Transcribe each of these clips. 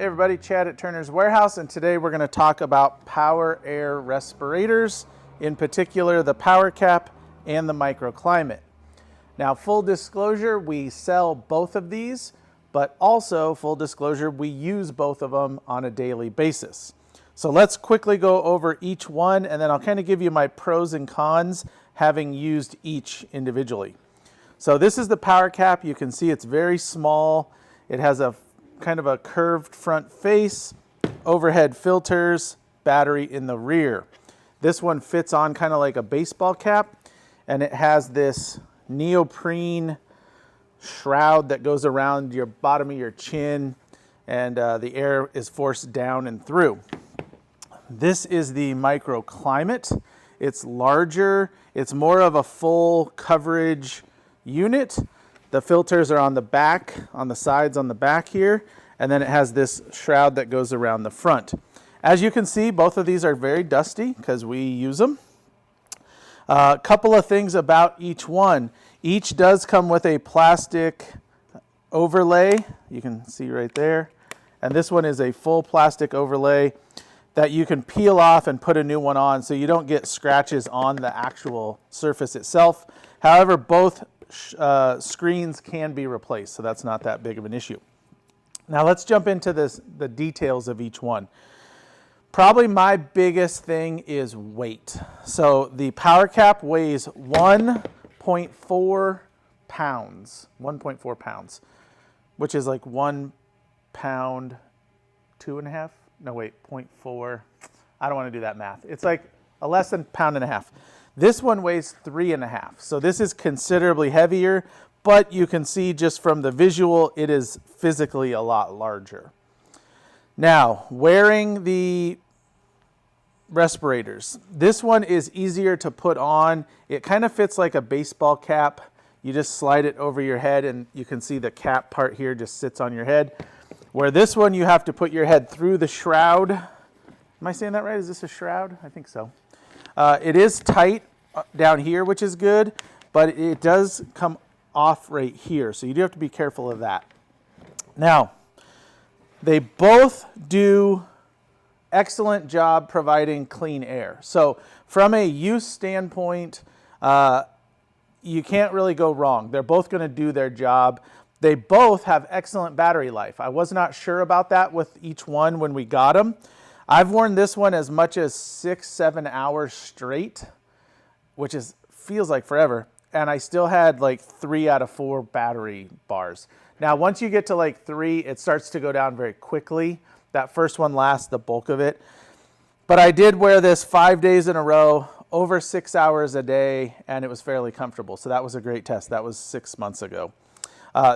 Hey everybody, Chad at Turner's Warehouse, and today we're going to talk about Power Air respirators, in particular the PowerCap and the Microclimate. Now, full disclosure, we sell both of these, but also, full disclosure, we use both of them on a daily basis. So let's quickly go over each one, and then I'll kind of give you my pros and cons having used each individually. So this is the PowerCap. You can see it's very small. It has a kind of a curved front face, overhead filters, battery in the rear. This one fits on kind of like a baseball cap, and it has this neoprene shroud that goes around your bottom of your chin, and the air is forced down and through. This is the Microclimate. It's larger. It's more of a full coverage unit. The filters are on the back, on the sides on the back here, and then it has this shroud that goes around the front. As you can see, both of these are very dusty because we use them. A couple of things about each one. Each does come with a plastic overlay. You can see right there. And this one is a full plastic overlay that you can peel off and put a new one on so you don't get scratches on the actual surface itself. However, both screens can be replaced, so that's not that big of an issue. Now let's jump into the details of each one. Probably my biggest thing is weight. So the PowerCap weighs 1.4 pounds, 1.4 pounds, which is like 1 pound, 2.5? No, wait, 0.4. I don't want to do that math. It's like a less than pound and a half. This one weighs 3.5, so this is considerably heavier, but you can see just from the visual, it is physically a lot larger. Now, wearing the respirators. This one is easier to put on. It kind of fits like a baseball cap. You just slide it over your head, and you can see the cap part here just sits on your head. Where this one, you have to put your head through the shroud. Am I saying that right? Is this a shroud? I think so. It is tight down here, which is good, but it does come off right here, so you do have to be careful of that. Now, they both do excellent job providing clean air. So from a use standpoint, you can't really go wrong. They're both going to do their job. They both have excellent battery life. I was not sure about that with each one when we got them. I've worn this one as much as 6-7 hours straight, which feels like forever, and I still had like 3 out of 4 battery bars. Now, once you get to like 3, it starts to go down very quickly. That first one lasts the bulk of it. But I did wear this 5 days in a row, over 6 hours a day, and it was fairly comfortable. So that was a great test. That was 6 months ago.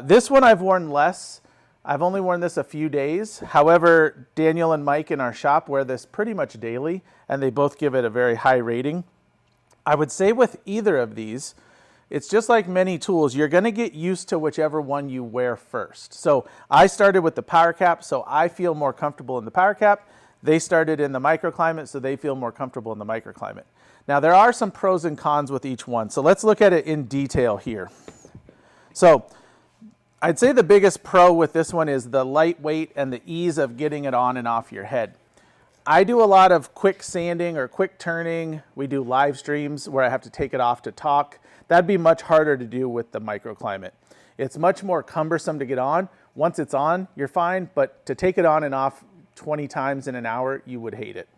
This one I've worn less. I've only worn this a few days. However, Daniel and Mike in our shop wear this pretty much daily, and they both give it a very high rating. I would say with either of these, it's just like many tools. You're going to get used to whichever one you wear first. So I started with the PowerCap, so I feel more comfortable in the PowerCap. They started in the Microclimate, so they feel more comfortable in the Microclimate. Now, there are some pros and cons with each one, so let's look at it in detail here. So I'd say the biggest pro with this one is the lightweight and the ease of getting it on and off your head. I do a lot of quick sanding or quick turning. We do live streams where I have to take it off to talk. That'd be much harder to do with the Microclimate. It's much more cumbersome to get on. Once it's on, you're fine, but to take it on and off 20 times in an hour, you would hate it.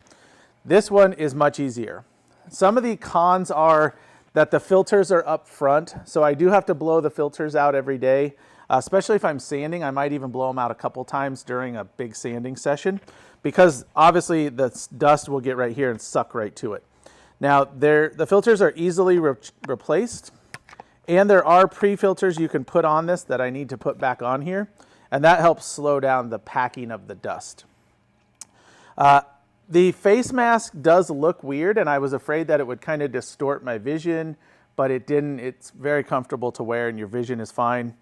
This one is much easier. Some of the cons are that the filters are up front, so I do have to blow the filters out every day. Especially if I'm sanding, I might even blow them out a couple times during a big sanding session, because obviously the dust will get right here and suck right to it. Now, the filters are easily replaced, and there are pre-filters you can put on this that I need to put back on here, and that helps slow down the packing of the dust. The face mask does look weird, and I was afraid that it would kind of distort my vision, but it didn't. It's very comfortable to wear, and your vision is fine.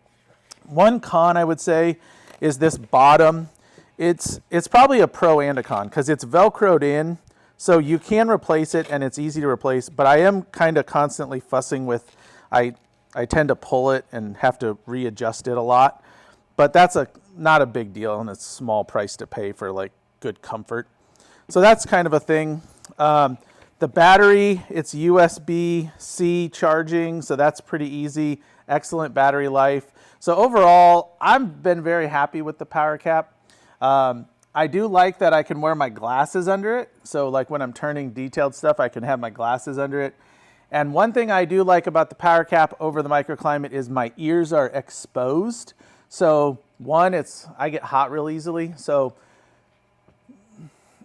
One con I would say is this bottom. It's probably a pro and a con because it's Velcroed in, so you can replace it and it's easy to replace, but I am kind of constantly fussing with, I tend to pull it and have to readjust it a lot. but that's not a big deal, and it's a small price to pay for like good comfort. So that's kind of a thing. The battery, it's USB-C charging, so that's pretty easy. Excellent battery life. So overall, I've been very happy with the PowerCap. I do like that I can wear my glasses under it. So like when I'm turning detailed stuff, I can have my glasses under it. And one thing I do like about the PowerCap over the Microclimate is my ears are exposed. So one, I get hot real easily. So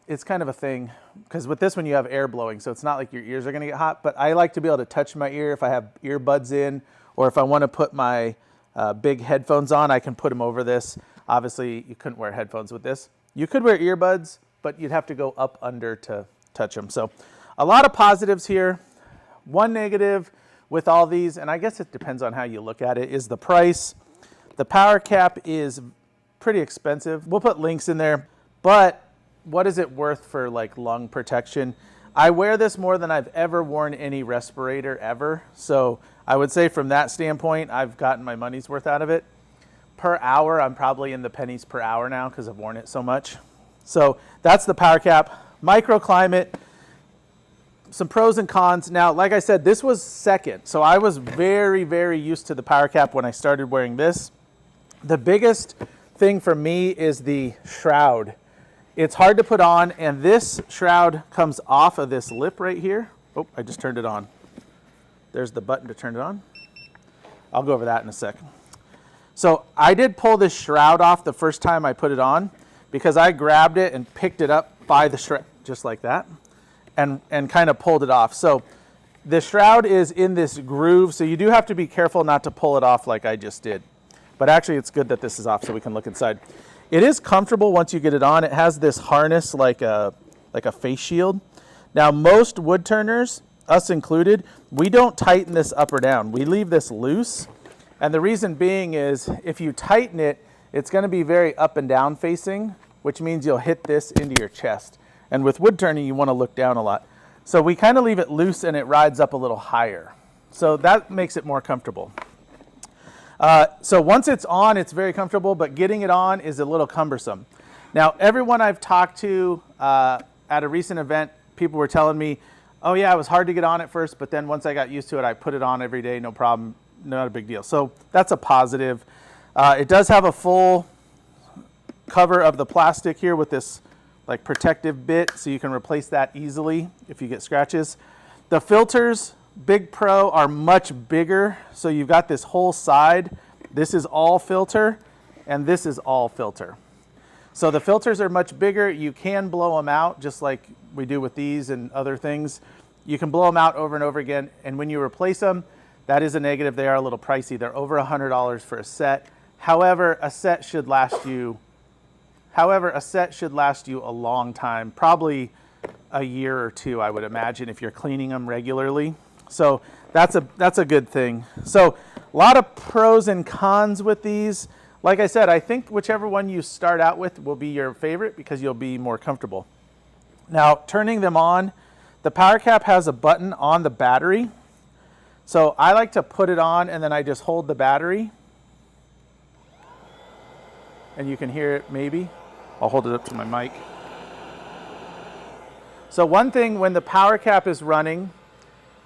it's kind of a thing, because with this one you have air blowing, so it's not like your ears are going to get hot. But I like to be able to touch my ear if I have earbuds in, or if I want to put my big headphones on, I can put them over this. Obviously, you couldn't wear headphones with this. You could wear earbuds, but you'd have to go up under to touch them. So a lot of positives here. One negative with all these, and I guess it depends on how you look at it, is the price. The PowerCap is pretty expensive. We'll put links in there, but what is it worth for like lung protection? I wear this more than I've ever worn any respirator ever. So I would say from that standpoint, I've gotten my money's worth out of it. Per hour, I'm probably in the pennies per hour now because I've worn it so much. So that's the PowerCap. Microclimate, some pros and cons. Now, like I said, this was second. So I was very, very used to the PowerCap when I started wearing this. The biggest thing for me is the shroud. It's hard to put on, and this shroud comes off of this lip right here. Oh, I just turned it on. There's the button to turn it on. I'll go over that in a second. So I did pull this shroud off the first time I put it on, because I grabbed it and picked it up by the shroud, just like that, and kind of pulled it off. So the shroud is in this groove, so you do have to be careful not to pull it off like I just did. But actually, it's good that this is off so we can look inside. It is comfortable once you get it on. It has this harness like a face shield. Now, most wood turners, us included, we don't tighten this up or down. We leave this loose. And the reason being is if you tighten it, it's going to be very up and down facing, which means you'll hit this into your chest. And with wood turning, you want to look down a lot. So we kind of leave it loose and it rides up a little higher. So that makes it more comfortable. So once it's on, it's very comfortable, but getting it on is a little cumbersome. Now, everyone I've talked to at a recent event, people were telling me, oh yeah, it was hard to get on at first, but then once I got used to it, I put it on every day, no problem, not a big deal. So that's a positive. It does have a full cover of the plastic here with this like protective bit, so you can replace that easily if you get scratches. The filters, big pro, are much bigger. So you've got this whole side. This is all filter, and this is all filter. So the filters are much bigger. You can blow them out just like we do with these and other things. You can blow them out over and over again. And when you replace them, that is a negative. They are a little pricey. They're over $100 for a set. However, a set should last you a long time, probably a year or two, I would imagine, if you're cleaning them regularly. So that's a good thing. So a lot of pros and cons with these. Like I said, I think whichever one you start out with will be your favorite because you'll be more comfortable. Now, turning them on, the PowerCap has a button on the battery. So I like to put it on and then I just hold the battery. And you can hear it maybe. I'll hold it up to my mic. So one thing, when the PowerCap is running,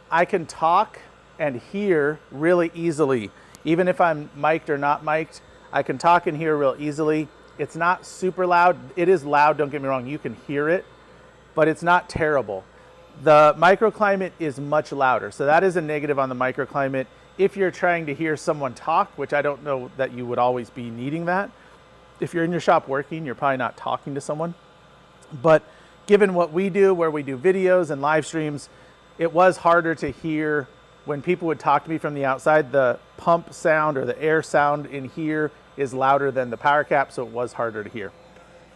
I can talk and hear really easily. Even if I'm mic'd or not mic'd, I can talk and hear real easily. It's not super loud. It is loud, don't get me wrong. You can hear it, but it's not terrible. The Microclimate is much louder. So that is a negative on the Microclimate. If you're trying to hear someone talk, which I don't know that you would always be needing that. If you're in your shop working, you're probably not talking to someone. But given what we do, where we do videos and live streams, it was harder to hear when people would talk to me from the outside. The pump sound or the air sound in here is louder than the PowerCap, so it was harder to hear.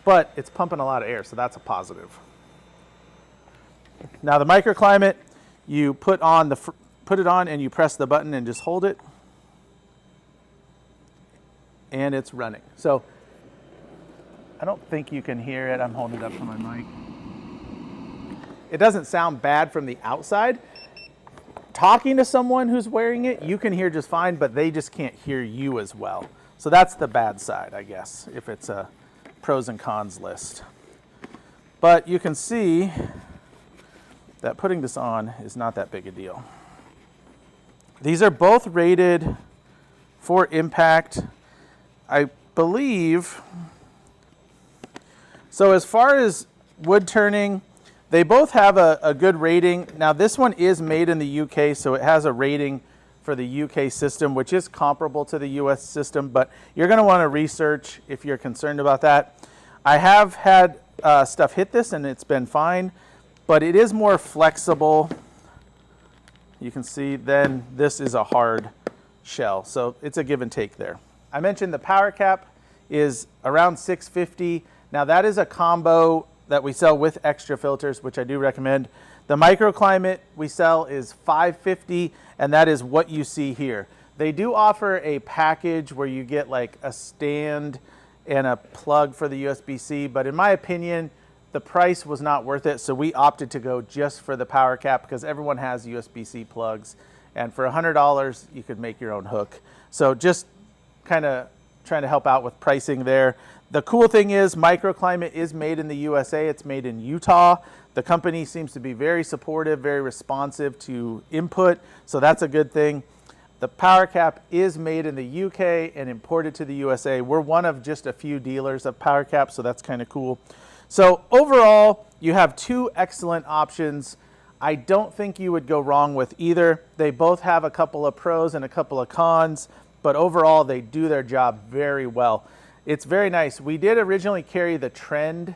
But it's pumping a lot of air, so that's a positive. Now the Microclimate, you put it on and you press the button and just hold it, and it's running. So I don't think you can hear it. I'm holding it up to my mic. It doesn't sound bad from the outside. Talking to someone who's wearing it, you can hear just fine, but they just can't hear you as well. So that's the bad side, I guess, if it's a pros and cons list. But you can see that putting this on is not that big a deal. These are both rated for impact, I believe. So as far as wood turning, they both have a good rating. Now this one is made in the UK, so it has a rating for the UK system, which is comparable to the US system, but you're going to want to research if you're concerned about that. I have had stuff hit this and it's been fine, but it is more flexible. You can see then this is a hard shell, so it's a give and take there. I mentioned the PowerCap is around $650. Now that is a combo that we sell with extra filters, which I do recommend. The Microclimate we sell is $550, and that is what you see here. They do offer a package where you get like a stand and a plug for the USB-C, but in my opinion, the price was not worth it, so we opted to go just for the PowerCap because everyone has USB-C plugs, and for $100, you could make your own hook. So just kind of trying to help out with pricing there. The cool thing is Microclimate is made in the USA. It's made in Utah. The company seems to be very supportive, very responsive to input, so that's a good thing. The PowerCap is made in the UK and imported to the USA. We're one of just a few dealers of PowerCap, so that's kind of cool. So overall, you have two excellent options. I don't think you would go wrong with either. They both have a couple of pros and a couple of cons, but overall they do their job very well. It's very nice. We did originally carry the Trend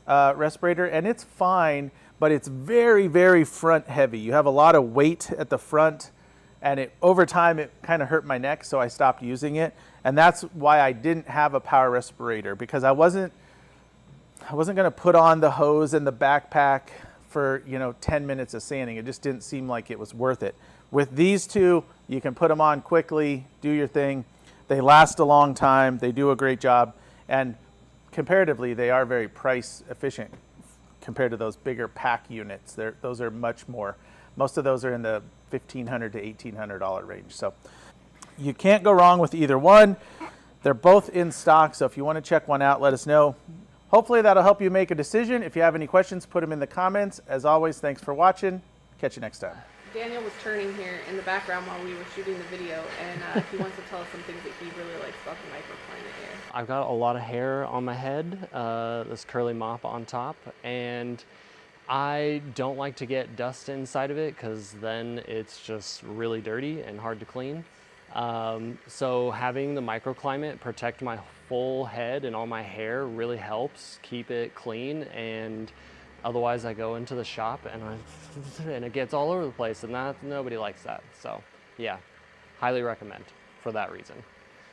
respirator, and it's fine, but it's very, very front heavy. You have a lot of weight at the front, and over time it kind of hurt my neck, so I stopped using it. And that's why I didn't have a power respirator, because I wasn't going to put on the hose and the backpack for 10 minutes of sanding. It just didn't seem like it was worth it. With these two, you can put them on quickly, do your thing. They last a long time. They do a great job, and comparatively, they are very price efficient compared to those bigger pack units. Those are much more. Most of those are in the $1,500 to $1,800 range. So you can't go wrong with either one. They're both in stock, so if you want to check one out, let us know. Hopefully that'll help you make a decision. If you have any questions, put them in the comments. As always, thanks for watching. Catch you next time. Daniel was turning here in the background while we were shooting the video, and he wants to tell us some things that he really likes about the Microclimate Air. I've got a lot of hair on my head, this curly mop on top, and I don't like to get dust inside of it because then it's just really dirty and hard to clean. So having the Microclimate protect my full head and all my hair really helps keep it clean, and otherwise I go into the shop and it gets all over the place, and nobody likes that. So yeah, highly recommend for that reason.